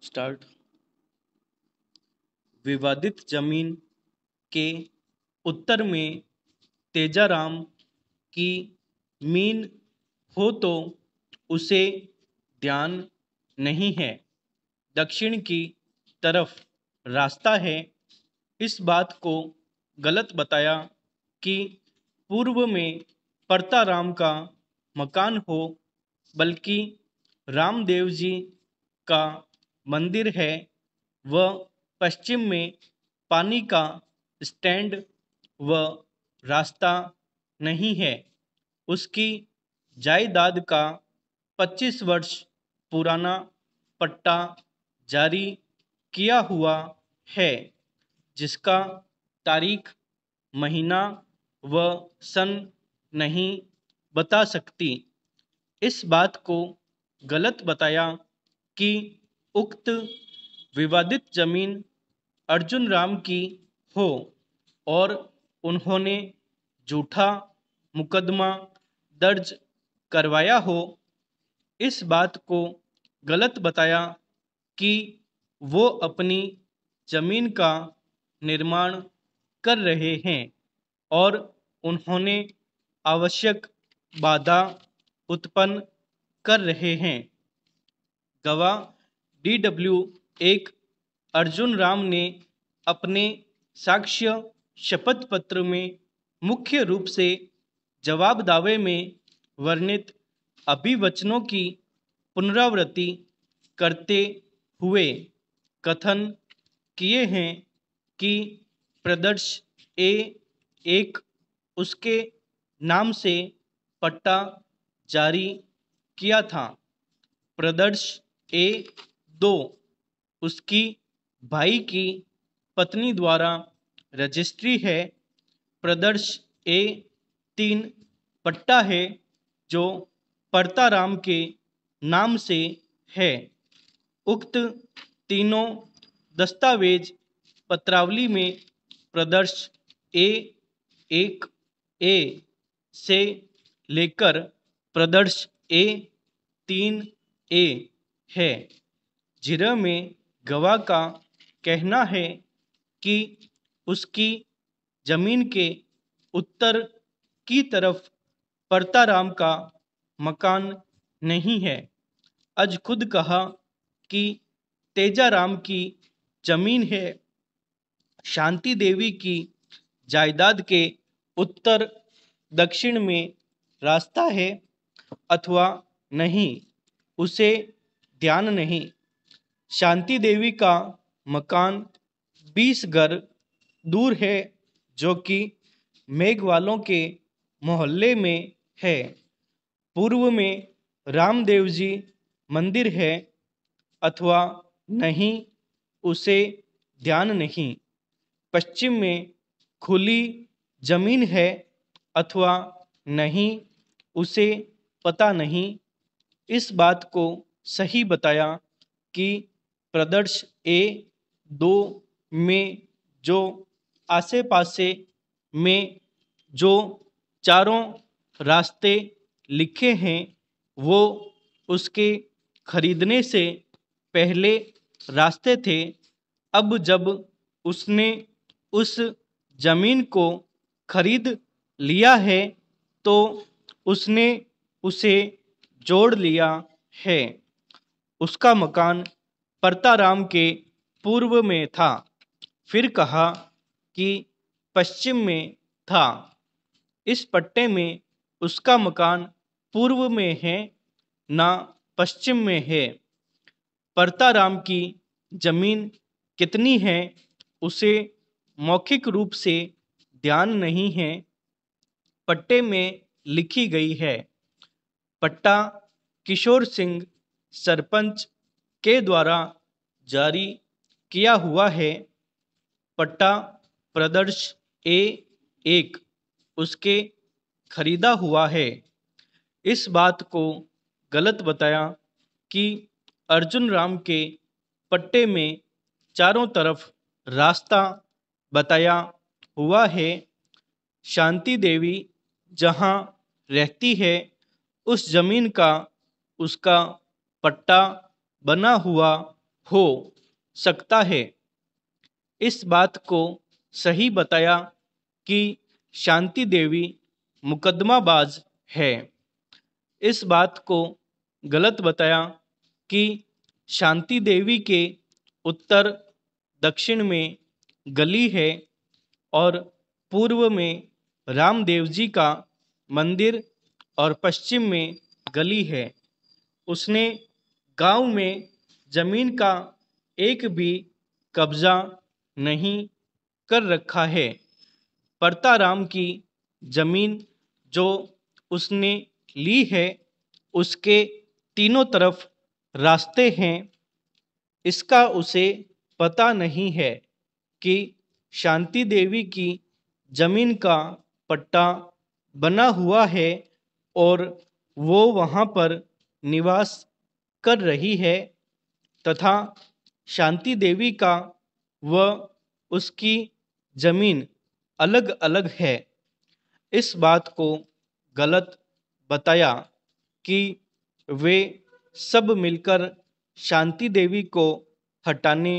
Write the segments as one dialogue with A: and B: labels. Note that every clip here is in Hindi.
A: स्टार्ट। विवादित जमीन के उत्तर में तेजाराम की मीन हो तो उसे ध्यान नहीं है। दक्षिण की तरफ रास्ता है। इस बात को गलत बताया कि पूर्व में परताराम का मकान हो, बल्कि रामदेव जी का मंदिर है। व पश्चिम में पानी का स्टैंड व रास्ता नहीं है। उसकी जायदाद का 25 वर्ष पुराना पट्टा जारी किया हुआ है, जिसका तारीख, महीना व सन नहीं बता सकती। इस बात को गलत बताया कि उक्त विवादित जमीन अर्जुन राम की हो और उन्होंने झूठा मुकदमा दर्ज करवाया हो। इस बात को गलत बताया कि वो अपनी जमीन का निर्माण कर रहे हैं और उन्होंने आवश्यक बाधा उत्पन्न कर रहे हैं। गवाह DW 1 अर्जुन राम ने अपने साक्ष्य शपथ पत्र में मुख्य रूप से जवाब दावे में वर्णित अभिवचनों की पुनरावृत्ति करते हुए कथन किए हैं कि प्रदर्श ए एक उसके नाम से पट्टा जारी किया था। प्रदर्श ए दो उसकी भाई की पत्नी द्वारा रजिस्ट्री है। प्रदर्श ए तीन पट्टा है जो परताराम के नाम से है। उक्त तीनों दस्तावेज पत्रावली में प्रदर्श ए एक ए से लेकर प्रदर्श ए तीन ए है। जिरह में गवाह का कहना है कि उसकी जमीन के उत्तर की तरफ परताराम का मकान नहीं है। अज खुद कहा कि तेजाराम की जमीन है। शांति देवी की जायदाद के उत्तर दक्षिण में रास्ता है अथवा नहीं, उसे ध्यान नहीं। शांति देवी का मकान 20 घर दूर है, जो कि मेघवालों के मोहल्ले में है। पूर्व में रामदेव जी मंदिर है अथवा नहीं, उसे ध्यान नहीं। पश्चिम में खुली जमीन है अथवा नहीं, उसे पता नहीं। इस बात को सही बताया कि प्रदर्श ए दो में जो आसे पासे में जो चारों रास्ते लिखे हैं वो उसके खरीदने से पहले रास्ते थे। अब जब उसने उस जमीन को खरीद लिया है तो उसने उसे जोड़ लिया है। उसका मकान परताराम के पूर्व में था, फिर कहा कि पश्चिम में था। इस पट्टे में उसका मकान पूर्व में है, ना पश्चिम में है। परताराम की जमीन कितनी है उसे मौखिक रूप से ध्यान नहीं है, पट्टे में लिखी गई है। पट्टा किशोर सिंह सरपंच के द्वारा जारी किया हुआ है। पट्टा प्रदर्श ए एक उसके खरीदा हुआ है। इस बात को गलत बताया कि अर्जुन राम के पट्टे में चारों तरफ रास्ता बताया हुआ है। शांति देवी जहाँ रहती है उस जमीन का उसका पट्टा बना हुआ हो सकता है। इस बात को सही बताया कि शांति देवी मुकदमाबाज है। इस बात को गलत बताया कि शांति देवी के उत्तर दक्षिण में गली है और पूर्व में रामदेव जी का मंदिर और पश्चिम में गली है। उसने गांव में जमीन का एक भी कब्जा नहीं कर रखा है। परताराम की जमीन जो उसने ली है उसके तीनों तरफ रास्ते हैं। इसका उसे पता नहीं है कि शांति देवी की जमीन का पट्टा बना हुआ है और वो वहाँ पर निवास कर रही है तथा शांति देवी का व उसकी जमीन अलग अलग है। इस बात को गलत बताया कि वे सब मिलकर शांति देवी को हटाने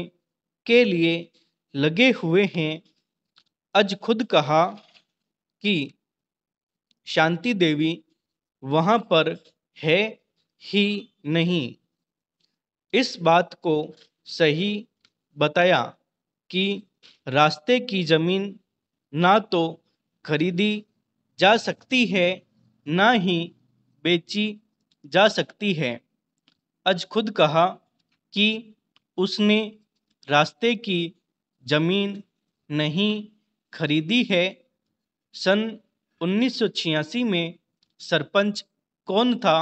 A: के लिए लगे हुए हैं। आज खुद कहा कि शांति देवी वहाँ पर है ही नहीं। इस बात को सही बताया कि रास्ते की जमीन ना तो खरीदी जा सकती है ना ही बेची जा सकती है। आज खुद कहा कि उसने रास्ते की जमीन नहीं खरीदी है। सन 1986 में सरपंच कौन था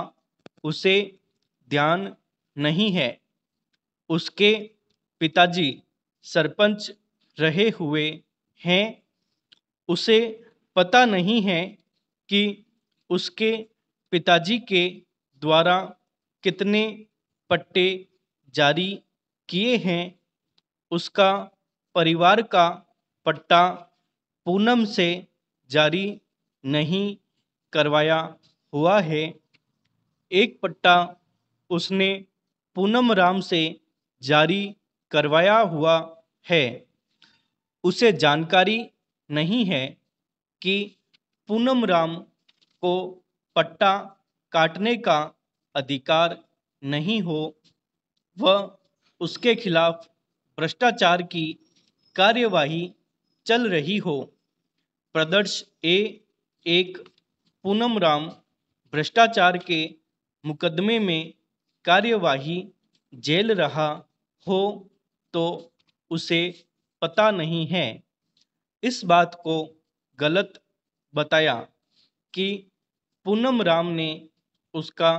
A: उसे ध्यान नहीं है। उसके पिताजी सरपंच रहे हुए हैं। उसे पता नहीं है कि उसके पिताजी के द्वारा कितने पट्टे जारी किए हैं। उसका परिवार का पट्टा पूनम से जारी नहीं करवाया हुआ है। एक पट्टा उसने पूनम राम से जारी करवाया हुआ है। उसे जानकारी नहीं है कि पूनम राम को पट्टा काटने का अधिकार नहीं हो व उसके खिलाफ भ्रष्टाचार की कार्यवाही चल रही हो। प्रदर्श ए एक पूनम राम भ्रष्टाचार के मुकदमे में कार्यवाही झेल रहा हो तो उसे पता नहीं है। इस बात को गलत बताया कि पूनम राम ने उसका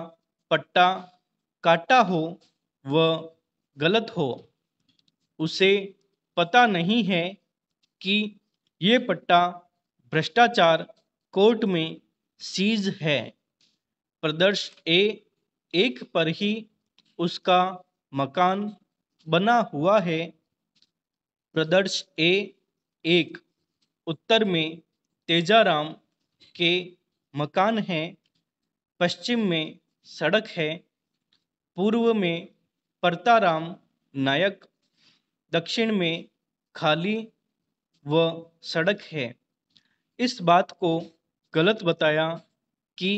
A: पट्टा काटा हो व गलत हो। उसे पता नहीं है कि ये पट्टा भ्रष्टाचार कोर्ट में सीज है। प्रदर्श ए एक पर ही उसका मकान बना हुआ है। प्रदर्श ए एक उत्तर में तेजाराम के मकान है। पश्चिम में सड़क है। पूर्व में परताराम नायक, दक्षिण में खाली व सड़क है। इस बात को गलत बताया कि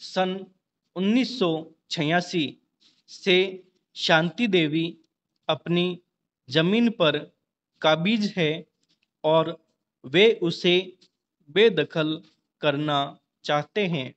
A: सन 1986 से शांति देवी अपनी जमीन पर काबिज है और वे उसे बेदखल करना चाहते हैं।